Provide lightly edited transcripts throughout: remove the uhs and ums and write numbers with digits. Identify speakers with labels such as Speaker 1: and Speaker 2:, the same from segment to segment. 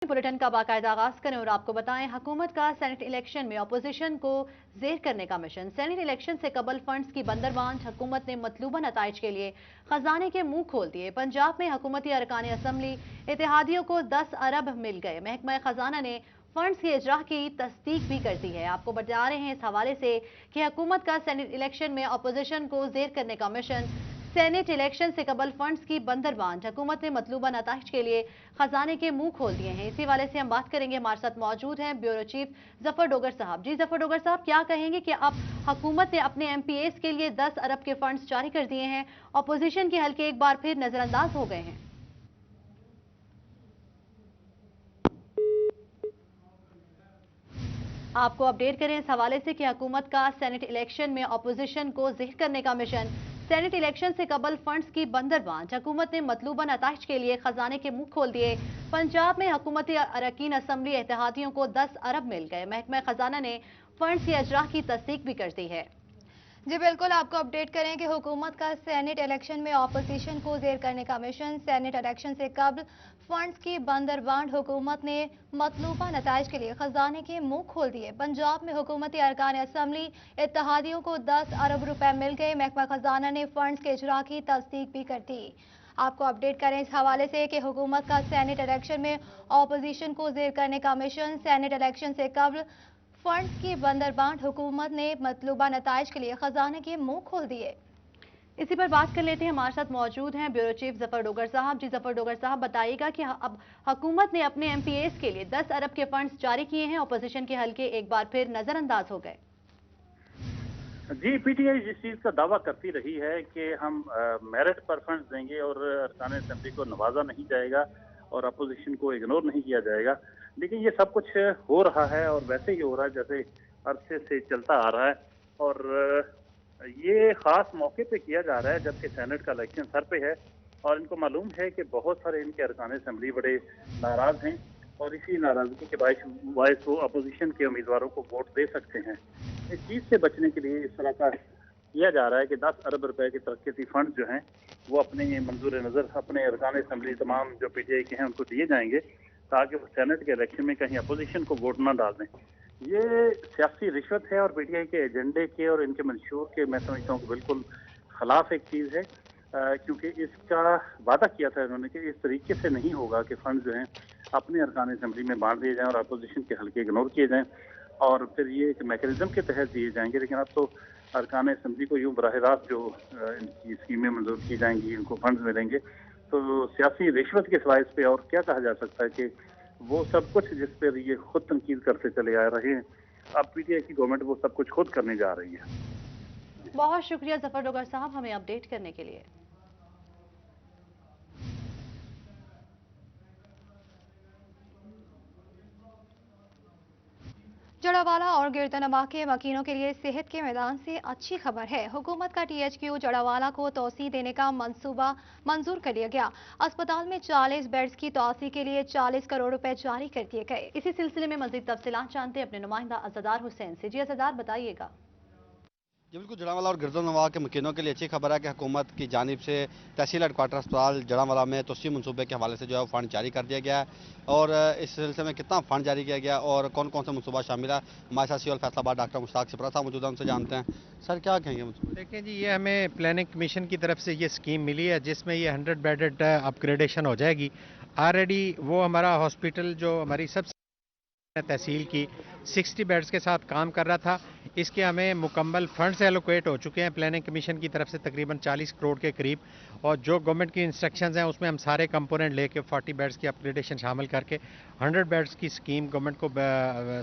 Speaker 1: Bulletin का बाकायदा आगाज करें और आपको बताएं, हुकूमत का सेनेट इलेक्शन में अपोजिशन को जेर करने का मिशन। सेनेट इलेक्शन से कबल फंड्स की बंदरबांट हुकूमत ने मतलूबा नताइज के लिए खजाने के मुंह खोल दिए। पंजाब में हुकूमती अरकान असम्बली इत्तेहादियों को 10 अरब मिल गए। महकमा खजाना ने फंड्स के इजरा की तस्दीक भी कर दी है। आपको बता रहे हैं इस हवाले से कि हुकूमत का सेनेट इलेक्शन में अपोजिशन को जेर करने का मिशन। सेनेट इलेक्शन से कबल फंड्स की बंदरबांट हुकूमत ने मतलूबा नताइज के लिए खजाने के मुंह खोल दिए हैं। इसी वाले से हम बात करेंगे। हमारे साथ मौजूद हैं ब्यूरो चीफ जफर डोगर साहब। जी जफर डोगर साहब, क्या कहेंगे कि अब हुकूमत ने अपने MPAs के लिए 10 अरब के फंड्स जारी कर दिए हैं, अपोजिशन के हल्के एक बार फिर नजरअंदाज हो गए हैं। आपको अपडेट करें इस हवाले से कि हुकूमत का सेनेट इलेक्शन में अपोजिशन को ज़ेर करने का मिशन। सेनेट इलेक्शन से कबल फंड्स की बंदरबांट हुकूमत ने मतलूबा नताइज के लिए खजाने के मुंह खोल दिए। पंजाब में हुकूमती अरकान असम्बली इत्तेहादियों को 10 अरब मिल गए। महकमा खजाना ने फंड्स के अजरा की तस्दीक भी कर दी है।
Speaker 2: जी बिल्कुल, आपको अपडेट करें कि हुकूमत का सेनेट इलेक्शन में अपोजिशन को जेर करने का मिशन। सेनेट इलेक्शन से कबल फंड्स की बंदरबांट हुकूमत ने मतलूबा नताइज के लिए खजाने के मुंह खोल दिए। पंजाब में हुकूमती अरकान असम्बली इत्तेहादियों को 10 अरब रुपए मिल गए। महकमा खजाना ने फंड्स के इजरा की तस्दीक भी कर दी। आपको अपडेट करें इस हवाले से कि हुकूमत का सेनेट इलेक्शन में अपोजिशन को जेर करने का मिशन। सेनेट इलेक्शन से कबल फंड्स की बंदरबांट हुकूमत ने मतलूबा नताइज के लिए खजाने के मुंह खोल दिए।
Speaker 1: इसी पर बात कर लेते हैं। हमारे साथ मौजूद हैं ब्यूरो चीफ जफर डोगर साहब। जी जफर डोगर साहब, बताइएगा कि अब हुकूमत ने अपने MPAs के लिए 10 अरब के फंड्स जारी किए हैं, अपोजिशन के हल्के एक बार फिर नजरअंदाज हो गए।
Speaker 3: जी, PTI जिस चीज का दावा करती रही है कि हम मेरिट पर फंड्स देंगे और अरकान असेंबली को नवाजा नहीं जाएगा और अपोजिशन को इग्नोर नहीं किया जाएगा, लेकिन ये सब कुछ हो रहा है और वैसे ही हो रहा है जैसे अरसे से चलता आ रहा है। और ये खास मौके पे किया जा रहा है जबकि सेनेट का इलेक्शन सर पे है और इनको मालूम है कि बहुत सारे इनके अरकान असेंबली बड़े नाराज हैं और इसी नाराजगी के बायस वो अपोजिशन के उम्मीदवारों को वोट दे सकते हैं। इस चीज से बचने के लिए इस तरह का किया जा रहा है कि 10 अरब रुपए के तरक्याती फंड जो हैं वो अपने मंजूर नजर अपने अरकान असेंबली तमाम जो PTI के हैं उनको दिए जाएंगे ताकि वो सेनेट के इलेक्शन में कहीं अपोजिशन को वोट ना डाल दें। ये सियासी रिश्वत है और PTI के एजेंडे के और इनके मंशूर के मैं समझता हूँ कि बिल्कुल खिलाफ एक चीज है, क्योंकि इसका वादा किया था इन्होंने कि इस तरीके से नहीं होगा कि फंड जो हैं अपने अरकान असेंबली में बांट दिए जाएं और अपोजिशन के हल्के इग्नोर किए जाएं और फिर ये एक मैकेनिज्म के तहत दिए जाएंगे। लेकिन अब तो अरकान असेंबली को यूं बराह रास्त जो इनकी स्कीमें मंजूर की जाएंगी, इनको फंड्स मिलेंगे, तो सियासी रिश्वत के सिवा इस पे और क्या कहा जा सकता है कि वो सब कुछ जिस पर ये खुद तनकीद करते चले आ रहे हैं, अब PTI की गवर्नमेंट वो सब कुछ खुद करने जा रही है।
Speaker 1: बहुत शुक्रिया जफर डोगर साहब हमें अपडेट करने के लिए।
Speaker 2: जड़ावाला और गिरदनवा के मकीनों के लिए सेहत के मैदान से अच्छी खबर है। हुकूमत का THQ जड़ावाला को तोसी देने का मंसूबा मंजूर कर लिया गया। अस्पताल में 40 बेड्स की तोसी के लिए 40 करोड़ रुपए जारी कर दिए गए।
Speaker 1: इसी सिलसिले में मजीद तफसीलात जानते हैं अपने नुमाइंदा अज़दार हुसैन से। जी अज़दार, बताइएगा।
Speaker 4: जी बिल्कुल, जड़ावाला और गिरदनवा के मकीनों के लिए अच्छी खबर है कि हुकूमत की जानिब से तहसील हेडक्वार्टर अस्पताल जड़ावाला में तोसी मनसूबे के हवाले से जो है फंड जारी कर दिया गया है। और इस सिलसिले में कितना फंड जारी किया गया और कौन कौन सा मनसूबा शामिल है, हमारे साथ सिविल फैसलाबाद डॉक्टर मुश्ताक सिपरा साहब मौजूद हैं, उनसे जानते हैं। सर क्या कहेंगे मनसूबे?
Speaker 5: देखिए जी, ये हमें प्लानिंग कमीशन की तरफ से ये स्कीम मिली है जिसमें ये 100 बेडेड अपग्रेडेशन हो जाएगी। ऑलरेडी वो हमारा हॉस्पिटल जो हमारी सबसे तहसील की 60 बेड्स के साथ काम कर रहा था, इसके हमें मुकम्मल फंड्स एलोकेट हो चुके हैं प्लानिंग कमीशन की तरफ से तकरीबन 40 करोड़ के करीब। और जो गवर्नमेंट की इंस्ट्रक्शंस हैं उसमें हम सारे कंपोनेंट लेके 40 बेड्स की अपग्रेडेशन शामिल करके 100 बेड्स की स्कीम गवर्नमेंट को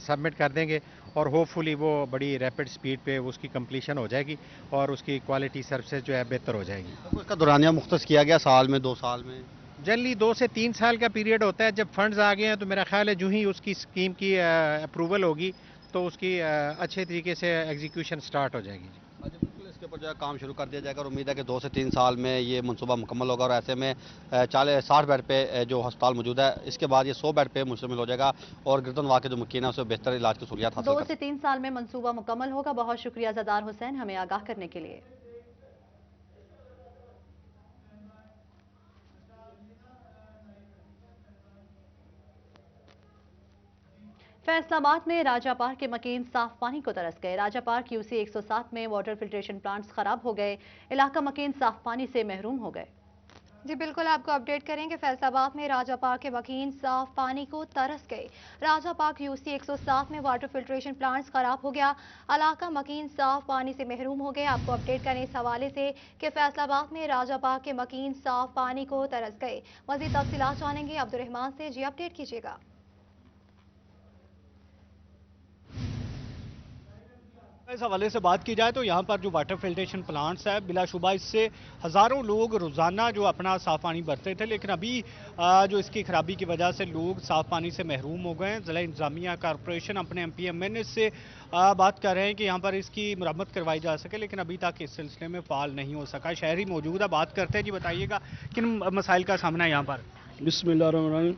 Speaker 5: सबमिट कर देंगे और होपफुली वो बड़ी रैपिड स्पीड पे उसकी कंप्लीशन हो जाएगी और उसकी क्वालिटी सर्विसेज जो है बेहतर हो जाएगी।
Speaker 4: उसका दौरानिया मुख्तस किया गया साल में 2 साल में?
Speaker 5: जनरली 2 से 3 साल का पीरियड होता है। जब फंड्स आ गए हैं तो मेरा ख्याल है जो ही उसकी स्कीम की अप्रूवल होगी तो उसकी अच्छे तरीके से एग्जीक्यूशन स्टार्ट हो जाएगी।
Speaker 4: अच्छा, बिल्कुल इसके ऊपर जो है काम शुरू कर दिया जाएगा और उम्मीद है कि 2 से 3 साल में ये मनसूबा मुकम्मल होगा और ऐसे में 60 बेड पे जो अस्पताल मौजूद है इसके बाद ये 100 बेड पे मुश्तमिल हो जाएगा और गिरदनवा के जो मकीन है उसे बेहतर इलाज की सहूलियत हासिल
Speaker 1: 2 से 3 साल में मनसूबा मुकम्मल होगा। बहुत शुक्रिया अज़दार हुसैन हमें आगाह करने के लिए। फैसलाबाद में राजा पार्क के मकीन साफ पानी को तरस गए। राजा पार्क यूसी 107 में वाटर फिल्ट्रेशन प्लांट्स खराब हो गए। इलाका मकीन साफ पानी से महरूम हो गए।
Speaker 2: जी बिल्कुल, आपको अपडेट करें कि फैसलाबाद में राजा पार्क के मकीन साफ पानी को तरस गए। राजा पार्क यूसी 107 में वाटर फिल्ट्रेशन प्लांट्स खराब हो गया। इलाका मकीन साफ पानी से महरूम हो गए। आपको अपडेट करें इस हवाले से कि फैसलाबाद में राजा पार्क के मकीन साफ पानी को तरस गए। मजीद तफसीलात जानेंगे अब्दुर्रहमान से। जी अपडेट कीजिएगा।
Speaker 6: इस हवाले से बात की जाए तो यहाँ पर जो वाटर फिल्ट्रेशन प्लांट्स है, बिलाशुबा इससे हज़ारों लोग रोज़ाना जो अपना साफ़ पानी भरते थे, लेकिन अभी जो इसकी खराबी की वजह से लोग साफ़ पानी से महरूम हो गए हैं। ज़िला इंतज़ामिया कॉरपोरेशन अपने MPMN से बात कर रहे हैं कि यहाँ पर इसकी मरम्मत करवाई जा सके, लेकिन अभी तक इस सिलसिले में फ़ाल नहीं हो सका। शहरी मौजूद है, बात करते हैं। जी बताइएगा किन मसाइल का सामना है यहाँ पर?
Speaker 7: बिस्मिल्लाहिर्रहमानिर्रहीम।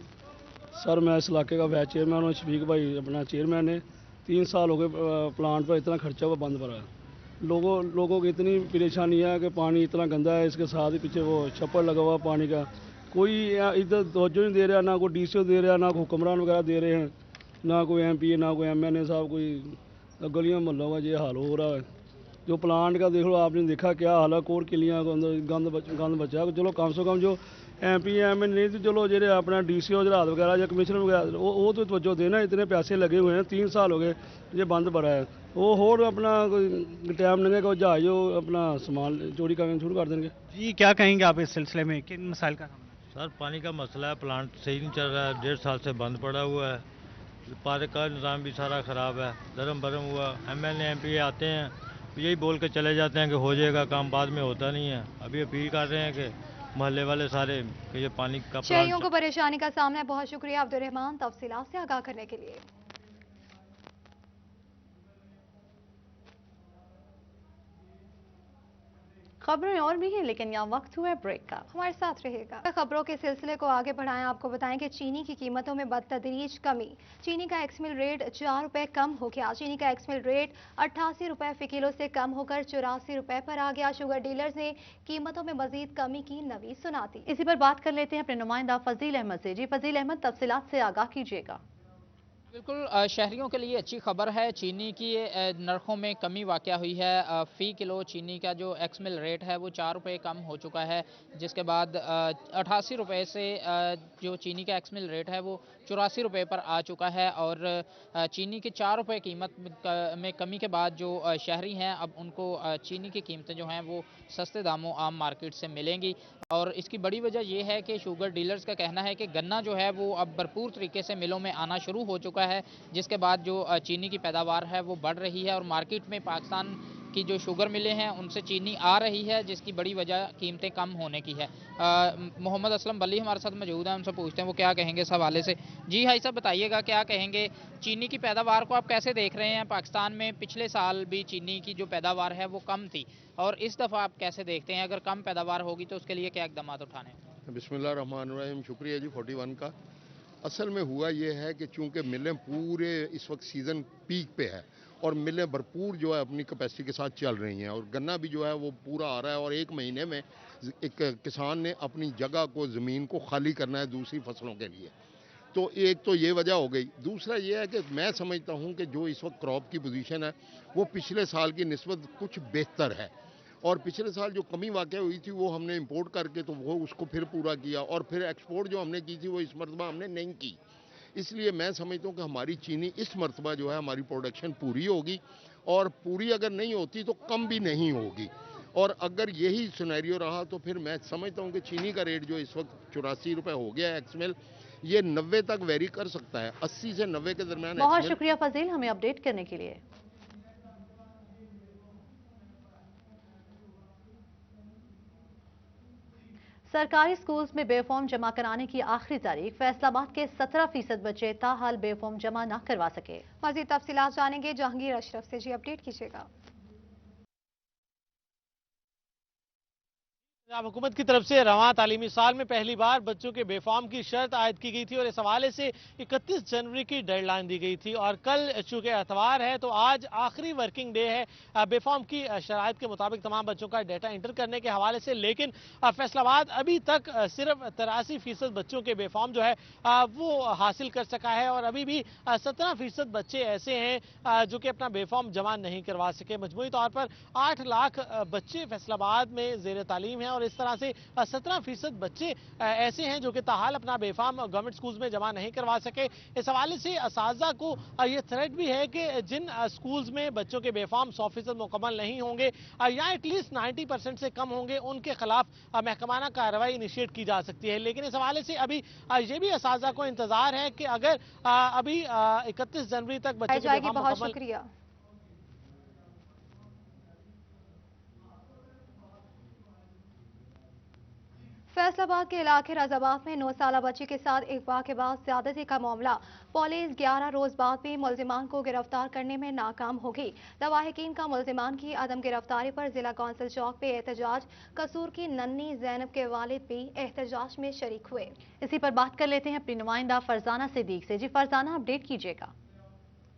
Speaker 7: सर मैं इस इलाके का वाइस चेयरमैन हूँ, शफीक भाई अपना चेयरमैन है। 3 साल हो गए प्लांट पर इतना खर्चा हुआ बंद पड़ा है। लोगों की इतनी परेशानी है कि पानी इतना गंदा है, इसके साथ ही पीछे वो छप्पर लगा हुआ पानी का। कोई इधर तवज्जो नहीं दे रहा, ना कोई DCO दे रहा, ना कोई हुक्मरान वगैरह दे रहे हैं, ना कोई MP, ना कोई MNA साहब। कोई गलियाँ मोहल्लों का ये हाल हो रहा है। जो प्लांट का देख लो, आपने देखा क्या हाल है, कोर किलियाँ के अंदर गंद बचा है। चलो कम से कम जो MP MNA नहीं तो चलो जो अपना DCO हजरात वगैरह या कमिश्नर वगैरह वो तो तवज्जो देना। इतने पैसे लगे हुए हैं, 3 साल हो गए ये बंद पड़ा है। वो होर अपना कोई टाइम लगेगा जहाज अपना सामान चोरी करना शुरू कर देंगे।
Speaker 6: जी क्या कहेंगे आप इस सिलसिले में, किन मसाइल का सामना?
Speaker 8: सर पानी का मसला है, प्लांट सही नहीं चल रहा है, 1.5 साल से बंद पड़ा हुआ है। पार्क का निज़ाम भी सारा ख़राब है, धर्म भरम हुआ। MNA MP आते हैं यही बोल के चले जाते हैं कि हो जाएगा काम, बाद में होता नहीं है। अभी अपील कर रहे हैं कि मोहल्ले वाले सारे कि ये पानी का
Speaker 2: शहरियों को परेशानी का सामना है। बहुत शुक्रिया अब्दुर्रहमान तफसीलात से आगाह करने के लिए।
Speaker 1: खबरें और भी हैं, लेकिन यहाँ वक्त हुआ है ब्रेक का।
Speaker 2: हमारे साथ रहेगा। खबरों के सिलसिले को आगे बढ़ाएं। आपको बताएं कि चीनी की कीमतों में बदतदरीज कमी। चीनी का एक्समिल रेट 4 रुपए कम हो गया। चीनी का एक्समिल रेट 88 रुपए फी किलो से कम होकर 84 रुपए पर आ गया। शुगर डीलर्स ने कीमतों में मजीद कमी की नवी सुनाती।
Speaker 1: इसी पर बात कर लेते हैं अपने नुमाइंदा फजील अहमद से। जी फजील अहमद, तफसीलात से आगाह कीजिएगा।
Speaker 9: बिल्कुल, शहरियों के लिए अच्छी खबर है। चीनी की नरखों में कमी वाक़या हुई है। फ़ी किलो चीनी का जो एक्समिल रेट है वो 4 रुपये कम हो चुका है, जिसके बाद 88 रुपये से जो चीनी का एक्समिल रेट है वो 84 रुपये पर आ चुका है। और चीनी की 4 रुपये कीमत में कमी के बाद जो शहरी हैं अब उनको चीनी की कीमतें जो हैं वो सस्ते दामों आम मार्केट से मिलेंगी। और इसकी बड़ी वजह ये है कि शुगर डीलर्स का कहना है कि गन्ना जो है वो अब भरपूर तरीके से मिलों में आना शुरू हो चुका है, जिसके बाद जो चीनी की पैदावार है वो बढ़ रही है और मार्केट में पाकिस्तान की जो शुगर मिलें हैं उनसे चीनी आ रही है, जिसकी बड़ी वजह कीमतें कम होने की है। मोहम्मद असलम बली हमारे साथ मौजूद हैं, उनसे पूछते हैं वो क्या कहेंगे इस हवाले से। जी भाई साहब बताइएगा, क्या कहेंगे चीनी की पैदावार को आप कैसे देख रहे हैं? पाकिस्तान में पिछले साल भी चीनी की जो पैदावार है वो कम थी, और इस दफ़ा आप कैसे देखते हैं? अगर कम पैदावार होगी तो उसके लिए क्या इक़दाम उठाने?
Speaker 10: बिस्मिल्लाहिर्रहमानिर्रहीम, शुक्रिया जी 41 का। असल में हुआ ये है कि चूंकि मिलें पूरे इस वक्त सीज़न पीक पे है और मिलें भरपूर जो है अपनी कैपेसिटी के साथ चल रही हैं, और गन्ना भी जो है वो पूरा आ रहा है, और 1 महीने में एक किसान ने अपनी जगह को, ज़मीन को खाली करना है दूसरी फसलों के लिए। तो एक तो ये वजह हो गई। दूसरा ये है कि मैं समझता हूँ कि जो इस वक्त क्रॉप की पोजीशन है वो पिछले साल की निस्बत कुछ बेहतर है, और पिछले साल जो कमी वाक़या हुई थी वो हमने इंपोर्ट करके तो वो उसको फिर पूरा किया, और फिर एक्सपोर्ट जो हमने की थी वो इस मरतबा हमने नहीं की। इसलिए मैं समझता हूँ कि हमारी चीनी इस मरतबा जो है हमारी प्रोडक्शन पूरी होगी, और पूरी अगर नहीं होती तो कम भी नहीं होगी। और अगर यही सिनेरियो रहा तो फिर मैं समझता हूँ कि चीनी का रेट जो इस वक्त 84 रुपये हो गया है एक्समेल, ये 90 तक वेरी कर सकता है, 80 से 90 के दरमियान।
Speaker 1: बहुत शुक्रिया फजील हमें अपडेट करने के लिए। सरकारी स्कूल्स में बेफॉर्म जमा कराने की आखिरी तारीख। फैसलाबाद के 17% बच्चे ताहाल बेफॉर्म जमा न करवा सके।
Speaker 2: मज़ीद तफसीलात जानेंगे जहांगीर अशरफ से। जी अपडेट कीजिएगा।
Speaker 11: पंजाब हुकूमत की तरफ से रवां तालीमी साल में पहली बार बच्चों के बेफॉर्म की शर्त आयद की गई थी और इस हवाले से 31 जनवरी की डेडलाइन दी गई थी और कल चूंकि एतवार है तो आज आखिरी वर्किंग डे है बेफॉर्म की शराइत के मुताबिक तमाम बच्चों का डाटा इंटर करने के हवाले से। लेकिन फैसलाबाद अभी तक सिर्फ 83% बच्चों के बेफॉर्म जो है वो हासिल कर सका है और अभी भी 17% बच्चे ऐसे हैं जो कि अपना बेफॉर्म जमा नहीं करवा सके। मजमूई तौर पर 8 लाख बच्चे फैसलाबाद में जेर तालीम हैं और इस तरह से 17% बच्चे ऐसे हैं जो कि ताहाल अपना बेफाम गवर्नमेंट स्कूल्स में जमा नहीं करवा सके। इस हवाले से असातिज़ा को ये थ्रेट भी है कि जिन स्कूल्स में बच्चों के बेफाम 100% मुकम्मल नहीं होंगे या एटलीस्ट 90% से कम होंगे उनके खिलाफ महकमाना कार्रवाई इनिशिएट की जा सकती है। लेकिन इस हवाले से अभी ये भी असातिज़ा को इंतजार है कि अगर अभी 31 जनवरी तक बच्चों के बेफाम
Speaker 2: बहुत शुक्रिया। फैसलाबाद के इलाके राजाबाद में 9 साला बच्ची के साथ अगवा के बाद ज्यादती का मामला। पुलिस 11 रोज बाद भी मुलजिमान को गिरफ्तार करने में नाकाम होगी। लवाहिकीन का मुलजिमान की अदम गिरफ्तारी पर जिला कौंसिल चौक पे एहतजाज। कसूर की नन्ही जैनब के वालिद भी एहतजाज में शरीक हुए।
Speaker 1: इसी पर बात कर लेते हैं अपनी नुमाइंदा फरजाना सिद्दीक से। जी फरजाना, अपडेट कीजिएगा।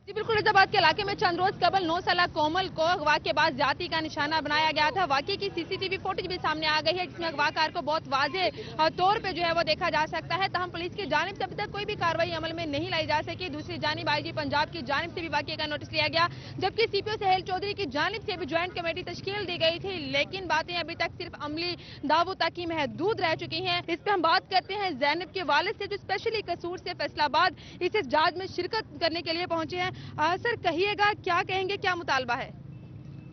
Speaker 12: जी बिल्कुल, फैसलाबाद के इलाके में चंद रोज कबल 9 साला कोमल को अगवा के बाद जाति का निशाना बनाया गया था। वाकई की सीसीटीवी फुटेज भी सामने आ गई है जिसमें अगवाकार को बहुत वाजे तौर पे जो है वो देखा जा सकता है। तहम पुलिस की जानिब से अभी तक कोई भी कार्रवाई अमल में नहीं लाई जा सकी। दूसरी जानिब आईजी पंजाब की जानिब से भी वाकई का नोटिस लिया गया, जबकि सीपीओ सहेल चौधरी की जानिब से भी ज्वाइंट कमेटी तश्कील दी गई थी। लेकिन बातें अभी तक सिर्फ अमली दावों तक ही महदूद रह चुकी है। इस पर हम बात करते हैं जैनब के वालिद से जो स्पेशली कसूर से फैसलाबाद इस एहतजाज में शिरकत करने के लिए पहुंचे हैं। सर कहिएगा, क्या कहेंगे, क्या मुतालबा है?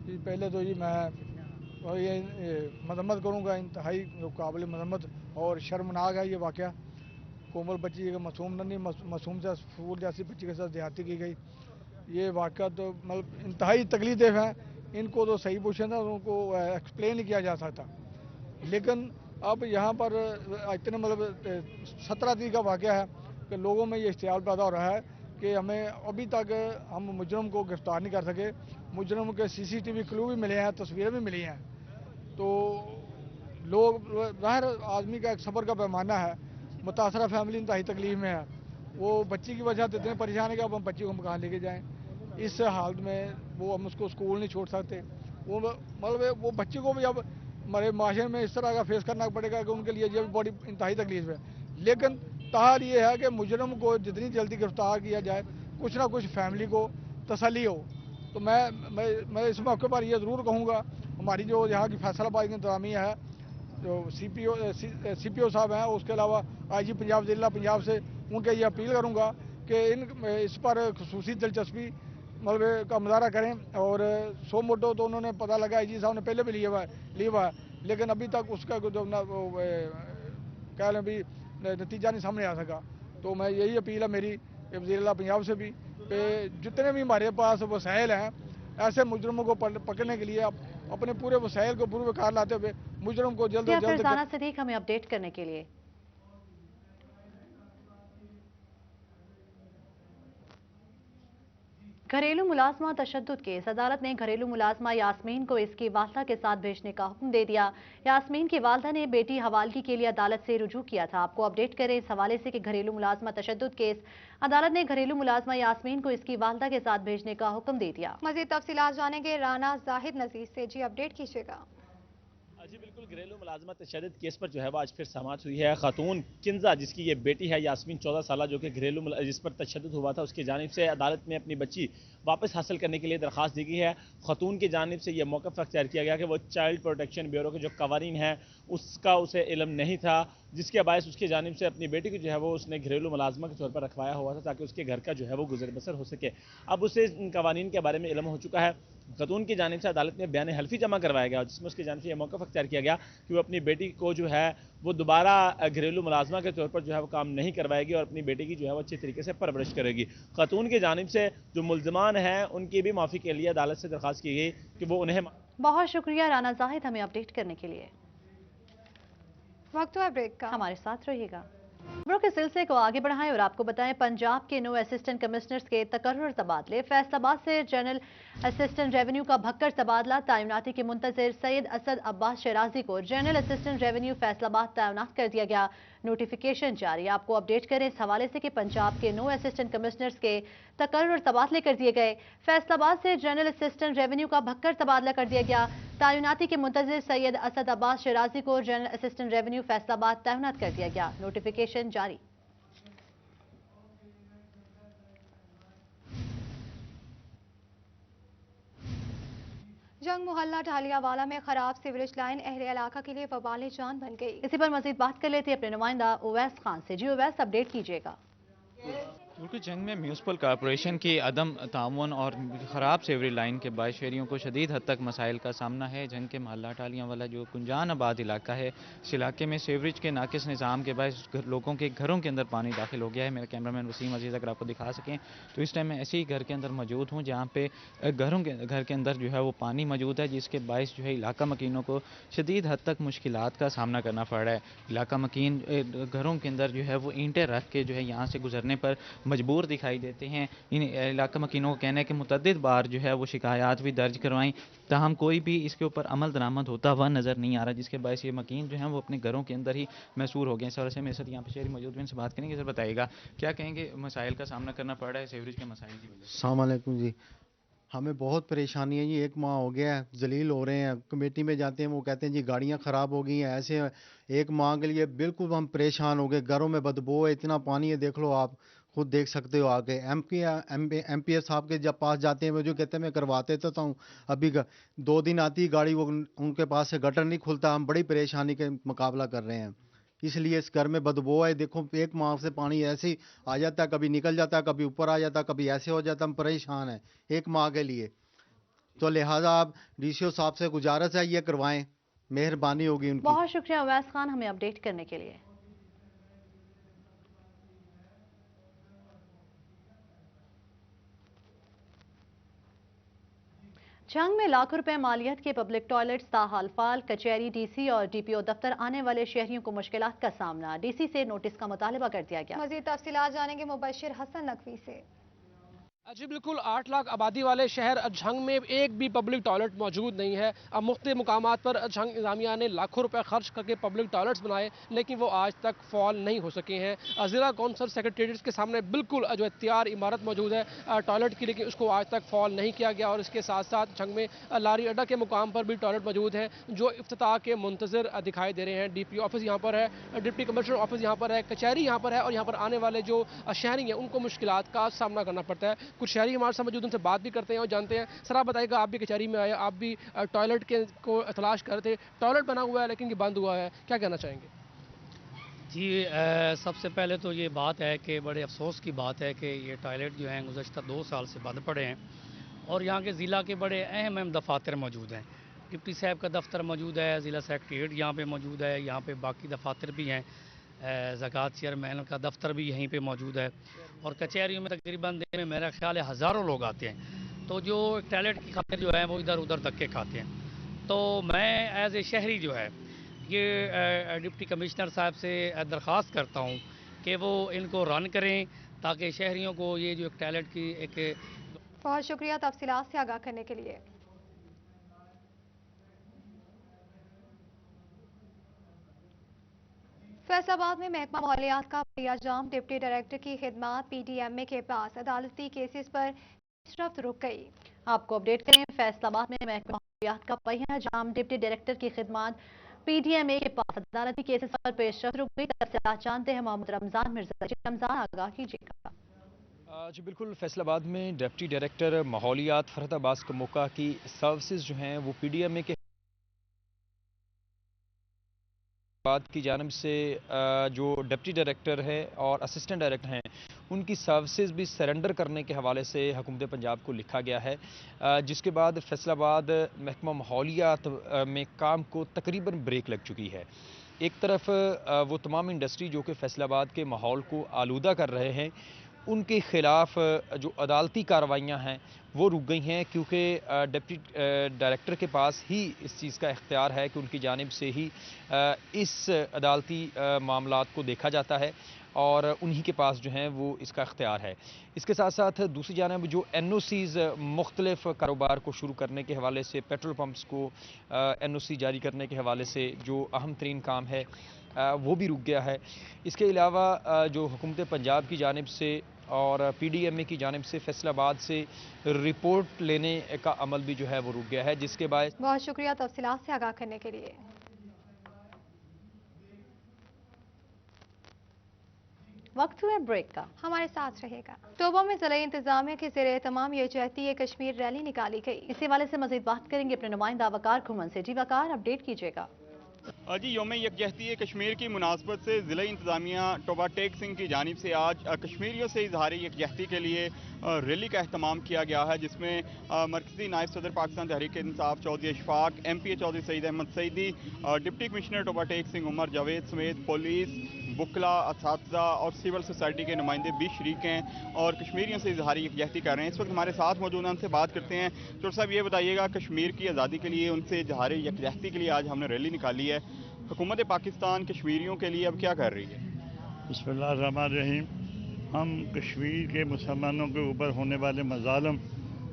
Speaker 13: जी पहले तो मैं ये मजम्मत करूँगा, इंतहाई काबिल मजम्मत और शर्मनाक है ये वाक़या। कोमल बच्ची का मासूम से फूल जैसी बच्ची के साथ ज्यादती की गई। ये वाक़या तो मतलब इंतहाई तकलीफ है। इनको तो सही पूछे था, उनको एक्सप्लेन नहीं किया जा सकता। लेकिन अब यहाँ पर इतने मतलब 17 तारीख का वाक़या है कि लोगों में ये इश्तियाल पैदा हो रहा है कि हमें अभी तक हम मुजरम को गिरफ्तार नहीं कर सके। मुजरम के सीसीटीवी क्लू भी मिले हैं, तस्वीरें भी मिली हैं। तो लोग ज़ाहिर आदमी का एक सब्र का पैमाना है। मुतासरा फैमिली इंतहाई तकलीफ में है। वो बच्ची की वजह से इतने परेशान है कि अब हम बच्ची को हम कहाँ लेके जाएँ। इस हालत में वो हम उसको स्कूल नहीं छोड़ सकते। वो मतलब वो बच्ची को भी अब हमारे माशरे में इस तरह का फेस करना पड़ेगा कि उनके लिए ये भी बड़ी इंतहाई तकलीफ है। लेकिन तार ये है कि मुजरम को जितनी जल्दी गिरफ्तार किया जाए, कुछ ना कुछ फैमिली को तसल्ली हो। तो मैं इस मौके पर ये ज़रूर कहूँगा, हमारी जो यहाँ की फैसलाबाद की इंतजामिया है, जो सीपीओ साहब हैं, उसके अलावा आईजी पंजाब जिला पंजाब से उनके ये अपील करूँगा कि इस पर खुसूसी दिलचस्पी मतलब का मुजाहरा करें। और 100 मोटो तो उन्होंने पता लगा आईजी साहब ने पहले भी लिया हुआ है, लेकिन अभी तक उसका जो कह लें भी नतीजा नहीं सामने आ सका। तो मैं यही अपील है मेरी वज़ीर-ए-आला पंजाब से भी कि जितने भी हमारे पास वसाइल हैं, ऐसे मुजरमों को पकड़ने के लिए अपने पूरे वसाइल को पूरे कार लाते हुए मुजरम को जल्द से जल्द।
Speaker 1: फरजाना सिद्दीक हमें अपडेट करने के लिए। घरेलू मुलाजमा तशद्दुद केस। अदालत ने घरेलू मुलाजमा यास्मीन को इसकी वालदा के साथ भेजने का हुक्म दे दिया। यास्मीन की वालदा ने बेटी हवालगी के लिए अदालत से रुजू किया था। आपको अपडेट करें इस हवाले से कि घरेलू मुलाजमा तशद्दुद केस। अदालत ने घरेलू मुलाजमा यास्मीन को इसकी वालदा के साथ भेजने का हुक्म दे दिया।
Speaker 2: मजीद तफसीलात जानेंगे राना जाहिद नजीर से। जी अपडेट कीजिएगा।
Speaker 14: जी बिल्कुल, घरेलू मुलाजमत तशद्दुद केस पर जो है वो आज फिर समाअत हुई है। खातून किंजा जिसकी ये बेटी है यास्मीन 14 साल, जो कि घरेलू जिस पर तशद्दुद हुआ था, उसकी जानिब से अदालत में अपनी बच्ची वापस हासिल करने के लिए दरख्वास्त दी गई है। खातून की जानिब से यह मौक़िफ़ अख्तियार किया गया कि वो चाइल्ड प्रोटेक्शन ब्यूरो के जो कवानीन हैं उसका उसे इल्म नहीं था, जिसके बायस उसकी जानिब से अपनी बेटी को जो है वो उसने घरेलू मुलाजमा के तौर पर रखवाया हुआ था ताकि उसके घर का जो है वो गुजर बसर हो सके। अब उसे इन कवानीन के बारे में इल्म हो चुका है। खातून की जानिब से अदालत में बयान हल्फी जमा करवाया गया जिसमें उसकी जानिब से यह मौक़िफ़ अख्तियार किया गया कि वो अपनी बेटी को जो है वो दोबारा घरेलू मुलाजमा के तौर पर जो है वो काम नहीं करवाएगी और अपनी बेटी की जो है वो अच्छे तरीके से परवरिश करेगी। खातून की जानिब से जो मुल्ज़मान हैं उनकी भी माफ़ी के लिए अदालत से दरख्वास्त की गई कि वो उन्हें।
Speaker 1: बहुत शुक्रिया राना जाहिद हमें अपडेट करने के लिए।
Speaker 2: वक्त हुआ ब्रेक का,
Speaker 1: हमारे साथ रहिएगा। खबरों के सिलसिले को आगे बढ़ाएं और आपको बताएं, पंजाब के 9 असिस्टेंट कमिश्नर्स के तकर्रुर तबादले। फैसलाबाद से जनरल असिस्टेंट रेवेन्यू का भक्कर तबादला। तैनाती के मुंतजिर सैयद असद अब्बास शराजी को जनरल असिस्टेंट रेवेन्यू फैसलाबाद तैनात कर दिया गया। नोटिफिकेशन जारी। आपको अपडेट करें इस हवाले से कि पंजाब के 9 असिस्टेंट कमिश्नर्स के तकर्रुर तबादले कर दिए गए। फैसलाबाद से जनरल असिस्टेंट रेवेन्यू का भक्कर तबादला कर दिया गया। तैनाती के मुंतजिर सैयद असद अब्बास शराजी को जनरल असिस्टेंट रेवेन्यू फैसलाबाद तैनात कर दिया गया। नोटिफिकेशन जारी।
Speaker 2: जंग मोहल्ला ढालियावाला में खराब सीवरेज लाइन अहले इलाका के लिए वबाल जान बन गई।
Speaker 1: इसी पर मजीद बात कर लेते हैं अपने नुमाइंदा उवैस खान से। जी उवैस, अपडेट कीजिएगा।
Speaker 15: बिल्कुल, जंग में म्यूनसिपल कॉरपोरेशन की अदम ताउन और ख़राब सेवरेज लाइन के बाद शहरियों को शदीद हद तक मसाइल का सामना है। जंग के मोहल्ला टालियाँ वाला जो कुंजान आबाद इलाका है, इस इलाके में सेवरेज के नाकिस निज़ाम के बाद लोगों के घरों के अंदर पानी दाखिल हो गया है। मेरा कैमरामैन वसीम अजीज़ अगर आपको दिखा सकें तो इस टाइम मैं ऐसे ही घर के अंदर मौजूद हूँ जहाँ पे घर के अंदर जो है वो पानी मौजूद है, जिसके बायस जो है इलाका मकीनों को शदीद हद तक मुश्किलात का सामना करना पड़ रहा है। इलाका मकीन घरों के अंदर जो है वो ईंटें रख के जो है यहाँ से गुजरने पर मजबूर दिखाई देते हैं। इन इलाका मकीनों को कहना है कि मुतअद्दिद बार जो है वो शिकायत भी दर्ज करवाई, ताहम कोई भी इसके ऊपर अमल दरामद होता हुआ नज़र नहीं आ रहा, जिसके बायस ये मकीन जो है वो अपने घरों के अंदर ही महसूर हो गए। इस वजह से मेरे साथ यहाँ पे शहरी मौजूद हैं, इनसे बात करेंगे। सर बताइएगा क्या कहेंगे, मसाइल का सामना करना पड़ रहा है सेवरेज के मसाइल की वजह से?
Speaker 16: अस्सलाम वालेकुम जी, हमें बहुत परेशानी है जी। 1 माह हो गया है, जलील हो रहे हैं। कमेटी में जाते हैं, वो कहते हैं जी गाड़ियाँ ख़राब हो गई हैं। ऐसे 1 माह के लिए बिल्कुल हम परेशान हो गए। घरों में बदबू है, इतना पानी है, देख लो, आप खुद देख सकते हो आके। MPS साहब के जब पास जाते हैं वो जो कहते हैं मैं करवाते तो हूँ, अभी 2 दिन आती गाड़ी, वो उनके पास से गटर नहीं खुलता। हम बड़ी परेशानी के मुकाबला कर रहे हैं, इसलिए इस घर में बदबू है। देखो 1 माह से पानी ऐसे ही आ जाता है, कभी निकल जाता है, कभी ऊपर आ जाता है, कभी ऐसे हो जाता है। हम परेशान हैं 1 माह के लिए। तो लिहाजा आप DCO साहब से गुजारिश है ये करवाएं, मेहरबानी होगी उनकी।
Speaker 1: बहुत शुक्रिया उवैस खान हमें अपडेट करने के लिए। जंग में लाखों रुपए मालियत के पब्लिक टॉयलेट्स ताहाल फाल। कचहरी, DC और DPO दफ्तर आने वाले शहरियों को मुश्किलात का सामना। DC से नोटिस का मुतालबा कर दिया गया।
Speaker 2: मजीद तफसीलात जानेंगे मुबशिर हसन नकवी से।
Speaker 11: जी बिल्कुल, 8 लाख आबादी वाले शहर झंग में एक भी पब्लिक टॉयलेट मौजूद नहीं है। अब मुख्तलिफ मुकामात पर झंग इंतजामिया ने लाखों रुपए खर्च करके पब्लिक टॉयलेट्स बनाए, लेकिन वो आज तक फॉल नहीं हो सके हैं। ज़िला कौंसल सेक्रेटेरिएट के सामने बिल्कुल जो है तैयार इमारत मौजूद है टॉयलेट की, लेकिन उसको आज तक फॉल नहीं किया गया। और इसके साथ साथ झंग में लारी अड्डा के मुकाम पर भी टॉयलेट मौजूद हैं जो इफ्तिताह के मुंतज़िर दिखाई दे रहे हैं। DPO ऑफिस यहाँ पर है, डिप्टी कमिश्नर ऑफिस यहाँ पर है, कचहरी यहाँ पर है, और यहाँ पर आने वाले जो शहरी हैं उनको मुश्किलात का सामना करना पड़ता है। कुछ शहरी हमारे साथ मौजूद, उनसे बात भी करते हैं और जानते हैं। सर आप बताइएगा, आप भी कचहरी में आए, आप भी टॉयलेट के को तलाश कर रहे थे, टॉयलेट बना हुआ है लेकिन ये बंद हुआ है, क्या कहना चाहेंगे?
Speaker 17: जी सबसे पहले तो ये बात है कि बड़े अफसोस की बात है कि ये टॉयलेट जो हैं गुज़श्ता 2 साल से बंद पड़े हैं और यहाँ के ज़िला के बड़े अहम दफातर मौजूद हैं। डिप्टी साहब का दफ्तर मौजूद है, ज़िला सेक्रेटेरिएट यहाँ पे मौजूद है, यहाँ पे बाकी दफातर भी हैं, ज़कात चेयरमैन का दफ्तर भी यहीं पे मौजूद है, और कचहरियों में तकरीबन दिन में मेरा ख्याल है हज़ारों लोग आते हैं। तो जो टॉयलेट की खातिर जो है वो इधर उधर धक्के खाते हैं। तो मैं एज ए शहरी जो है ये डिप्टी कमिश्नर साहब से दरख्वास्त करता हूँ कि वो इनको रन करें ताकि शहरियों को ये जो टॉयलेट की एक।
Speaker 2: बहुत शुक्रिया तफसीलात से आगाह करने के लिए। फैसलाबाद में महकमा माहौलियात का पहिया जाम। डिप्टी डायरेक्टर की खिदमत PDMA के पास अदालती केसेस पर पेशरफ्त रुक गई।
Speaker 1: आपको अपडेट करें, फैसलाबाद में महकमा माहौलियात का पहिया जाम। डिप्टी डायरेक्टर की खिदमत PDMA के पास अदालती केसेस पर पेशरफ्त रुक गई। तफसीलात जानते हैं मोहम्मद रमजान मिर्जा। रमजान आगाह कीजिएगा।
Speaker 18: जी बिल्कुल, फैसलाबाद में डिप्टी डायरेक्टर माहौलियात फरहत अब्बास कमोका की सर्विसेज जो हैं वो PDMA के की जानिब से जो डिप्टी डायरेक्टर है और असिस्टेंट डायरेक्टर हैं उनकी सर्विसेज भी सरेंडर करने के हवाले से हुकूमत पंजाब को लिखा गया है, जिसके बाद फैसलाबाद महकमा माहौलियात में काम को तकरीबन ब्रेक लग चुकी है। एक तरफ वो तमाम इंडस्ट्री जो कि फैसलाबाद के माहौल को आलूदा कर रहे हैं ان کے خلاف جو عدالتی کارروائیاں ہیں وہ رک گئی ہیں، کیونکہ ڈپٹی ڈائریکٹر کے پاس ہی اس چیز کا اختیار ہے کہ ان کی جانب سے ہی اس عدالتی معاملات کو دیکھا جاتا ہے اور انہی کے پاس جو ہیں وہ اس کا اختیار ہے۔ اس کے ساتھ ساتھ دوسری جانب جو این او سیز مختلف کاروبار کو شروع کرنے کے حوالے سے، پیٹرول پمپس کو این او سی جاری کرنے کے حوالے سے جو اہم ترین کام ہے وہ بھی رک گیا ہے۔ اس کے علاوہ جو حکومت پنجاب کی جانب سے اور پی ڈی ایم اے کی جانب سے فیصل آباد سے رپورٹ لینے کا عمل بھی جو ہے وہ رک گیا ہے، جس کے باعث
Speaker 2: بہت شکریہ تفصیلات سے آگاہ کرنے کے لیے۔
Speaker 1: وقت ہوئے بریک کا،
Speaker 2: ہمارے ساتھ رہے گا۔ توبہ میں ضلعی انتظامیہ کے زیر اہتمام یہ جہتی کشمیر ریلی نکالی گئی۔
Speaker 1: اسی حوالے سے مزید بات کریں گے اپنے نمائندہ وقار کھمن سے۔ جی وقار، اپڈیٹ کیجیے گا۔
Speaker 19: جی، یوم یکجہتی کشمیر کی مناسبت سے ضلع انتظامیہ ٹوبہ ٹیک سنگھ کی جانب سے آج کشمیریوں سے اظہار یکجہتی کے لیے ریلی کا اہتمام کیا گیا ہے، جس میں مرکزی نائب صدر پاکستان تحریک انصاف چودھری اشفاق، ایم پی اے چودھری سعید احمد سعیدی، ڈپٹی کمشنر ٹوبہ ٹیک سنگھ عمر جاوید سمیت پولیس، وکلا، اساتذہ اور سول سوسائٹی کے نمائندے بھی شریک ہیں اور کشمیریوں سے اظہار یکجہتی کر رہے ہیں۔ اس وقت ہمارے ساتھ موجود ہیں، ان سے بات کرتے ہیں۔ چور صاحب، یہ بتائیے گا، کشمیر کی آزادی کے لیے ان سے اظہار یکجہتی کے لیے آج ہم نے ریلی نکالی ہے، حکومت پاکستان کشمیریوں کے لیے اب کیا کر رہی ہے؟
Speaker 20: بسم اللہ الرحمن الرحیم۔ ہم کشمیر کے مسلمانوں کے اوپر ہونے والے مظالم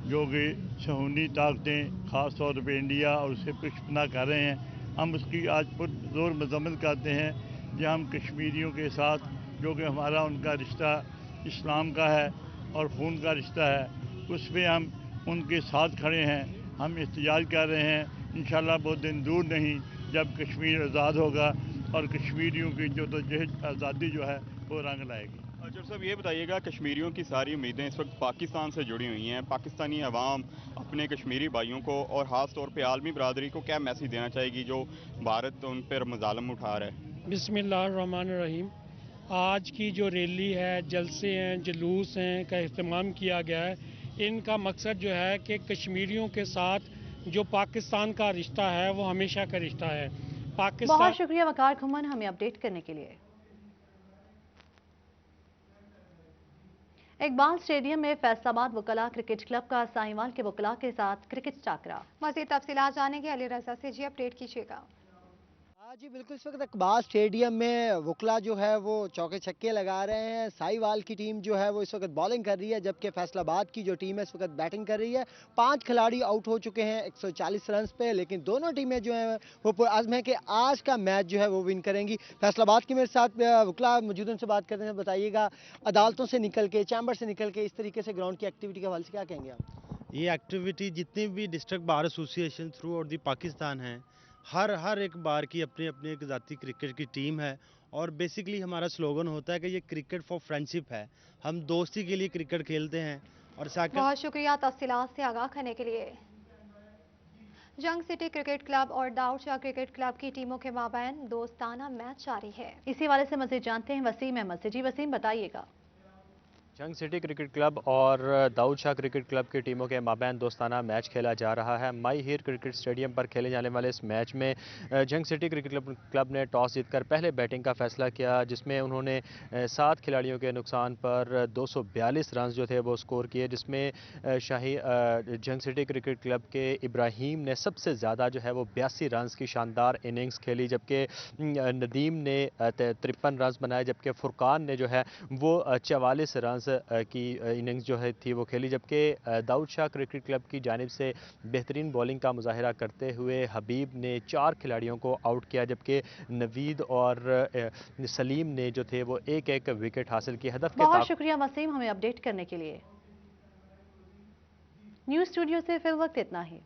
Speaker 20: جو کہ صہیونی طاقتیں خاص طور پہ انڈیا اور اسے پشپنا کر رہے ہیں، ہم اس کی آج پرزور مذمت کرتے ہیں کہ ہم کشمیریوں کے ساتھ جو کہ ہمارا ان کا رشتہ اسلام کا ہے اور خون کا رشتہ ہے، اس میں ہم ان کے ساتھ کھڑے ہیں۔ ہم احتجاج کر رہے ہیں، انشاءاللہ بہت دن دور نہیں جب کشمیر آزاد ہوگا اور کشمیریوں کی جدوجہد آزادی جو ہے وہ رنگ لائے گی۔
Speaker 19: چور صاحب، یہ بتائیے گا، کشمیریوں کی ساری امیدیں اس وقت پاکستان سے جڑی ہوئی ہیں، پاکستانی عوام اپنے کشمیری بھائیوں کو اور خاص طور پہ عالمی برادری کو کیا میسیج دینا چاہے گی جو بھارت ان پر مظالم اٹھا رہا ہے؟
Speaker 21: بسم اللہ الرحمن الرحیم۔ آج کی جو ریلی ہے، جلسے ہیں، جلوس ہیں کا اہتمام کیا گیا ہے، ان کا مقصد جو ہے کہ کشمیریوں کے ساتھ جو پاکستان کا رشتہ ہے وہ ہمیشہ کا رشتہ ہے۔
Speaker 1: بہت شکریہ وقار کھمن ہمیں اپڈیٹ کرنے کے لیے۔ اقبال اسٹیڈیم میں فیصل آباد وکلاء کرکٹ کلب کا ساہیوال کے وکلاء کے ساتھ کرکٹ ٹاکرا۔
Speaker 2: مزید تفصیلات جانیں گے علی رضا سے۔ جی اپڈیٹ کیجیے گا۔
Speaker 22: جی بالکل، اس وقت اقبال اسٹیڈیم میں وکلا جو ہے وہ چوکے چھکے لگا رہے ہیں۔ ساہیوال کی ٹیم جو ہے وہ اس وقت بالنگ کر رہی ہے، جبکہ فیصل آباد کی جو ٹیم ہے اس وقت بیٹنگ کر رہی ہے۔ 5 کھلاڑی آؤٹ ہو چکے ہیں 140 رنز پہ، لیکن دونوں ٹیمیں جو ہیں وہ پرعزم ہے کہ آج کا میچ جو ہے وہ ون کریں گی۔ فیصل آباد کی میرے ساتھ وکلا موجود، ان سے بات کرتے ہیں۔ بتائیے گا، عدالتوں سے نکل کے، چیمبر سے نکل کے اس طریقے سے گراؤنڈ کی ایکٹیویٹی کے حوالے سے کیا کہیں گے آپ؟
Speaker 23: یہ ایکٹیویٹی جتنی بھی ڈسٹرکٹ بار ایسوسی ایشن تھرو آؤٹ دی پاکستان ہیں، ہر ایک بار کی اپنی اپنی ایک ذاتی کرکٹ کی ٹیم ہے، اور بیسیکلی ہمارا سلوگن ہوتا ہے کہ یہ کرکٹ فار فرینڈشپ ہے، ہم دوستی کے لیے کرکٹ کھیلتے ہیں۔ اور
Speaker 2: بہت شکریہ تفصیلات سے آگاہ کرنے کے لیے۔ جنگ سٹی کرکٹ کلب اور داؤد شاہ کرکٹ کلب کی ٹیموں کے مابین دوستانہ میچ جاری ہے۔
Speaker 1: اسی حوالے سے مزید جانتے ہیں وسیم احمد سے۔ جی وسیم، بتائیے گا۔
Speaker 24: جنگ سٹی کرکٹ کلب اور داؤد شاہ کرکٹ کلب کی ٹیموں کے مابین دوستانہ میچ کھیلا جا رہا ہے۔ مائی ہیر کرکٹ اسٹیڈیم پر کھیلے جانے والے اس میچ میں جنگ سٹی کرکٹ کلب نے ٹاس جیت کر پہلے بیٹنگ کا فیصلہ کیا، جس میں انہوں نے 7 کھلاڑیوں کے نقصان پر 242 رنز جو تھے وہ سکور کیے، جس میں جنگ سٹی کرکٹ کلب کے ابراہیم نے سب سے زیادہ جو ہے وہ 82 رنز کی شاندار اننگز کھیلی، جبکہ ندیم نے 53 رنز بنائے، جبکہ فرقان نے جو ہے وہ 44 رنز کی اننگز جو ہے تھی وہ کھیلی، جبکہ داؤد شاہ کرکٹ کلب کی جانب سے بہترین بولنگ کا مظاہرہ کرتے ہوئے حبیب نے 4 کھلاڑیوں کو آؤٹ کیا، جبکہ نوید اور سلیم نے جو تھے وہ ایک وکٹ حاصل کی۔ ہدف کے
Speaker 1: بہت شکریہ وسیم ہمیں اپڈیٹ کرنے کے لیے۔ نیوز اسٹوڈیو سے فی الوقت اتنا ہی۔